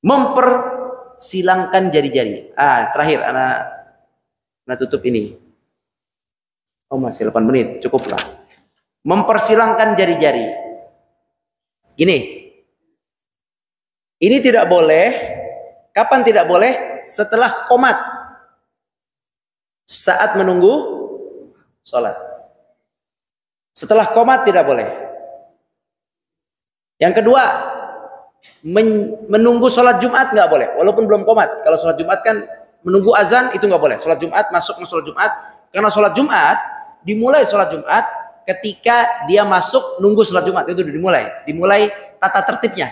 Mempersilangkan jari-jari. Terakhir anak tutup ini. Oh, masih 8 menit, cukuplah. Mempersilangkan jari-jari. Gini. Ini tidak boleh. Kapan tidak boleh? Setelah qomat. Saat menunggu sholat. Setelah qomat tidak boleh. Yang kedua, menunggu sholat Jumat nggak boleh, walaupun belum qomat. Kalau sholat Jumat kan menunggu azan itu nggak boleh. Sholat Jumat masuk ke sholat Jumat, karena sholat Jumat dimulai sholat Jumat ketika dia masuk nunggu sholat Jumat itu dimulai tata tertibnya,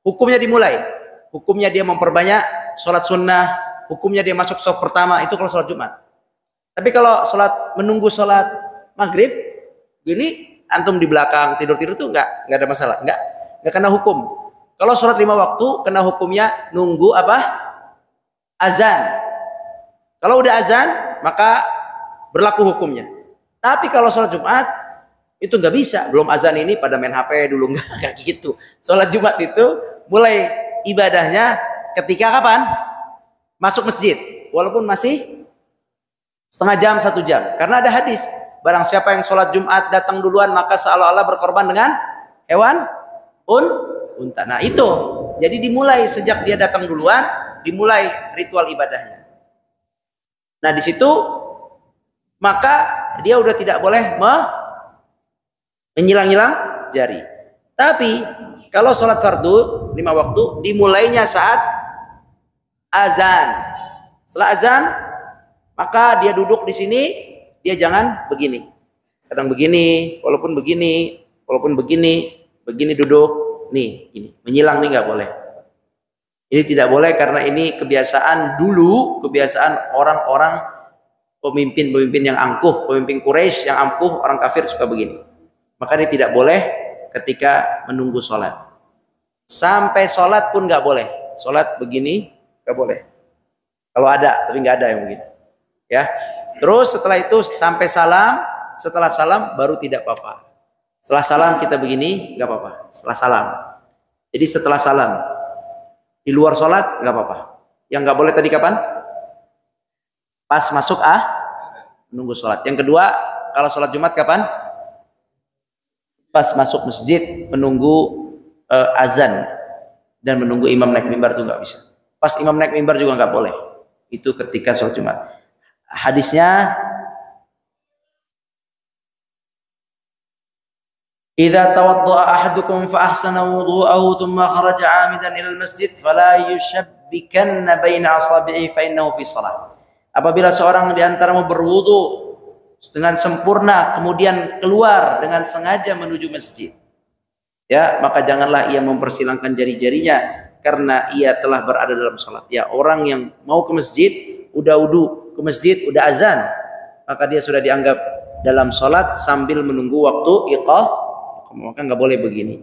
hukumnya dimulai. Hukumnya dia memperbanyak sholat sunnah, hukumnya dia masuk shaf pertama itu kalau sholat Jumat. Tapi kalau menunggu sholat maghrib, gini antum di belakang tidur tuh nggak ada masalah, nggak kena hukum. Kalau sholat 5 waktu kena hukumnya nunggu apa? Azan. Kalau udah azan maka berlaku hukumnya. Tapi kalau sholat Jumat itu nggak bisa, belum azan ini pada main HP dulu, nggak gitu. Sholat Jumat itu mulai ibadahnya ketika kapan? Masuk masjid, walaupun masih setengah jam, 1 jam. Karena ada hadis, barang siapa yang sholat Jumat datang duluan maka seolah-olah berkorban dengan hewan unta. Nah itu, jadi dimulai sejak dia datang duluan, dimulai ritual ibadahnya. Nah di situ maka dia udah tidak boleh menyilang-nyilang jari. Tapi kalau sholat fardu 5 waktu dimulainya saat azan. Setelah azan maka dia duduk di sini, dia jangan begini. Kadang begini, walaupun begini duduk, nih, gini. Menyilang nih nggak boleh. Ini tidak boleh karena ini kebiasaan dulu, kebiasaan orang-orang pemimpin yang angkuh, pemimpin Quraisy yang angkuh, orang kafir suka begini. Maka ini tidak boleh ketika menunggu sholat. Sampai sholat pun nggak boleh. Sholat begini nggak boleh. Kalau ada, tapi nggak ada yang begini. Ya, terus setelah itu sampai salam, setelah salam baru tidak apa-apa. Setelah salam kita begini nggak apa-apa. Setelah salam. Jadi setelah salam di luar sholat nggak apa-apa. Yang nggak boleh tadi kapan? Pas masuk menunggu sholat. Yang kedua, kalau sholat Jumat kapan? Pas masuk masjid menunggu azan dan menunggu imam naik mimbar itu nggak bisa. Pas imam naik mimbar juga nggak boleh. Itu ketika sholat Jumat. Hadisnya, "Idza tawadda'a ahadukum fa ahsana wudu'ahu thumma kharaja 'amidan ila al-masjid fala yushabbikanna baina asabi'i fa innahu fi shalah." Apabila seorang di antaramu berwudu dengan sempurna kemudian keluar dengan sengaja menuju masjid, ya, maka janganlah ia mempersilangkan jari-jarinya karena ia telah berada dalam salat. Ya, orang yang mau ke masjid udah wudu, ke masjid udah azan, maka dia sudah dianggap dalam salat sambil menunggu waktu iqamah, maka nggak boleh begini.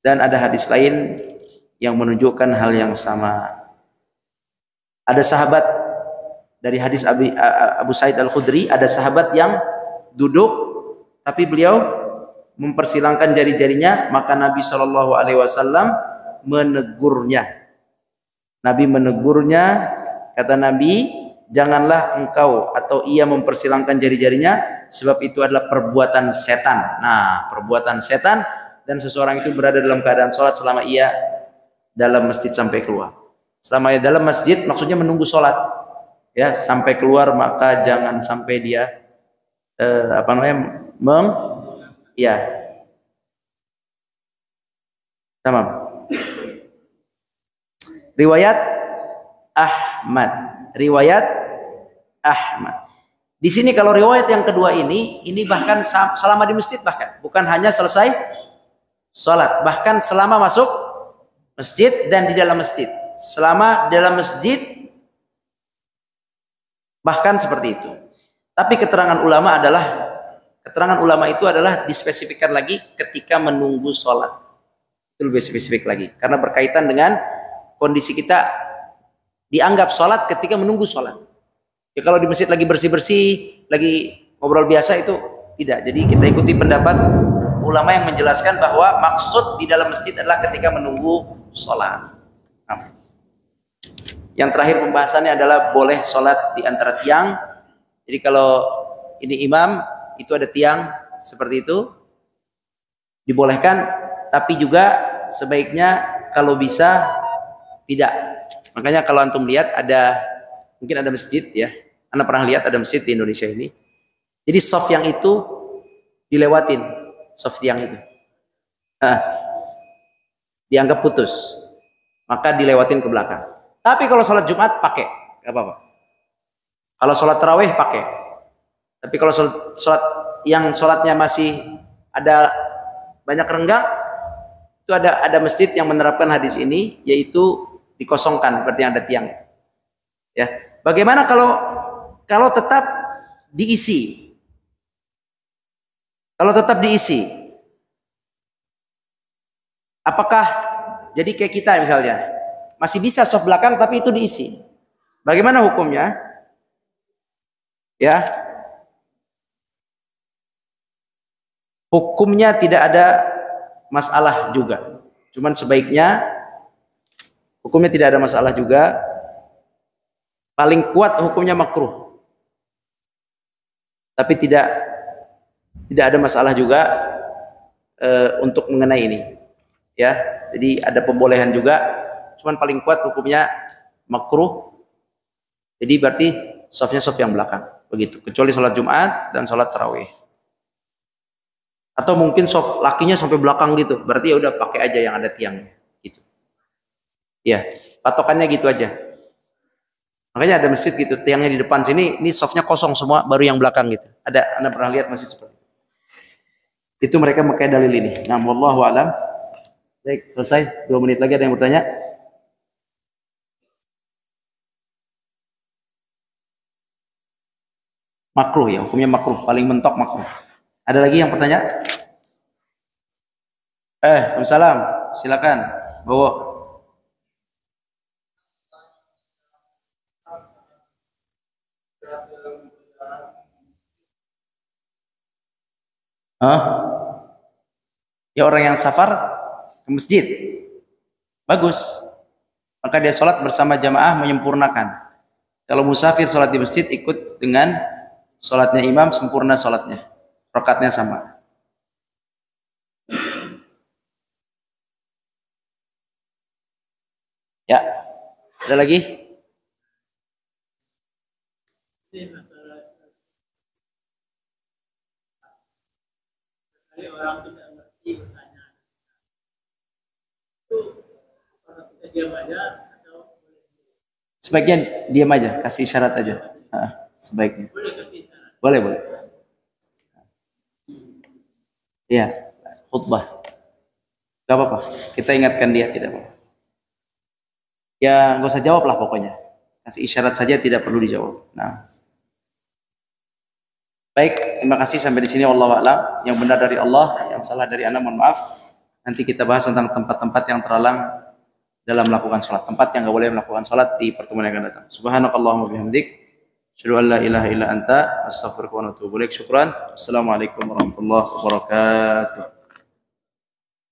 Dan ada hadis lain yang menunjukkan hal yang sama. Ada sahabat dari hadis Abu Sa'id Al-Khudri, ada sahabat yang duduk tapi beliau mempersilangkan jari-jarinya, maka Nabi Shallallahu Alaihi Wasallam menegurnya. Nabi menegurnya, kata Nabi, janganlah engkau atau ia mempersilangkan jari-jarinya, sebab itu adalah perbuatan setan. Nah, perbuatan setan, dan seseorang itu berada dalam keadaan sholat selama ia dalam masjid sampai keluar. Selama ia dalam masjid maksudnya menunggu sholat, ya, sampai keluar, maka jangan sampai dia ya, tamam. Riwayat Ahmad. Di sini kalau riwayat yang kedua ini bahkan selama di masjid, bahkan bukan hanya selesai sholat, bahkan selama masuk masjid dan di dalam masjid. Selama dalam masjid bahkan seperti itu. Tapi keterangan ulama itu adalah dispesifikkan lagi ketika menunggu sholat. Itu lebih spesifik lagi karena berkaitan dengan kondisi kita dianggap sholat ketika menunggu sholat. Ya, kalau di masjid lagi bersih-bersih, lagi ngobrol biasa itu tidak. Jadi kita ikuti pendapat ulama yang menjelaskan bahwa maksud di dalam masjid adalah ketika menunggu sholat. Nah, yang terakhir pembahasannya adalah boleh sholat di antara tiang. Jadi kalau ini imam, itu ada tiang seperti itu, dibolehkan. Tapi juga sebaiknya kalau bisa tidak. Makanya kalau antum lihat mungkin ada masjid ya. Anda pernah lihat ada masjid di Indonesia ini. Jadi soft yang itu dilewatin, soft tiang itu. Nah, dianggap putus. Maka dilewatin ke belakang. Tapi kalau sholat Jumat pakai, nggak apa-apa. Kalau sholat tarawih pakai. Tapi kalau sholat yang sholatnya masih ada banyak renggang, itu ada masjid yang menerapkan hadis ini, yaitu dikosongkan seperti yang ada tiang. Ya, bagaimana kalau tetap diisi? Kalau tetap diisi, apakah jadi kayak kita misalnya masih bisa soft belakang tapi itu diisi? Bagaimana hukumnya? Ya, hukumnya tidak ada masalah juga. Cuman sebaiknya hukumnya tidak ada masalah juga. Paling kuat hukumnya makruh. Tapi tidak ada masalah juga untuk mengenai ini. Ya, jadi ada pembolehan juga. Cuman paling kuat hukumnya makruh. Jadi berarti softnya soft yang belakang. Begitu. Kecuali sholat Jumat dan sholat tarawih. Atau mungkin soft lakinya sampai belakang gitu. Berarti ya udah pakai aja yang ada tiangnya. Gitu. Ya, patokannya gitu aja. Makanya ada masjid gitu, tiangnya di depan sini, ini softnya kosong semua, baru yang belakang gitu. Anda pernah lihat masjid seperti itu? Itu mereka memakai dalil ini. Nah, wallahu a'lam. Baik, selesai. 2 menit lagi ada yang bertanya? Makruh ya, hukumnya makruh, paling mentok makruh. Ada lagi yang bertanya? Waalaikumsalam. Silakan. Bawa. Hah? Ya orang yang safar ke masjid. Bagus. Maka dia sholat bersama jamaah menyempurnakan. Kalau musafir sholat di masjid ikut dengan sholatnya imam, sempurna sholatnya. Rakaatnya sama. Ya. Ada lagi? Orang tidak ngerti bertanya. Itu orang kita diam aja atau sebaiknya diam aja, kasih isyarat aja. Sebaiknya. Boleh kasih isyarat. Boleh. Iya, khutbah. Gak apa-apa. Kita ingatkan dia, tidak apa-apa. Ya, nggak usah jawab lah pokoknya. Kasih isyarat saja, tidak perlu dijawab. Nah. Baik, terima kasih sampai di sini. Wallahu a'lam. Yang benar dari Allah, yang salah dari Anda mohon maaf. Nanti kita bahas tentang tempat-tempat yang terlarang dalam melakukan sholat. Tempat yang nggak boleh melakukan sholat di pertemuan yang akan datang. Subhanakallahumma bihamdik. Asyhadu an la ilaha illa anta astaghfiruka wa atubu ilaik. Syukran. Assalamualaikum warahmatullahi wabarakatuh.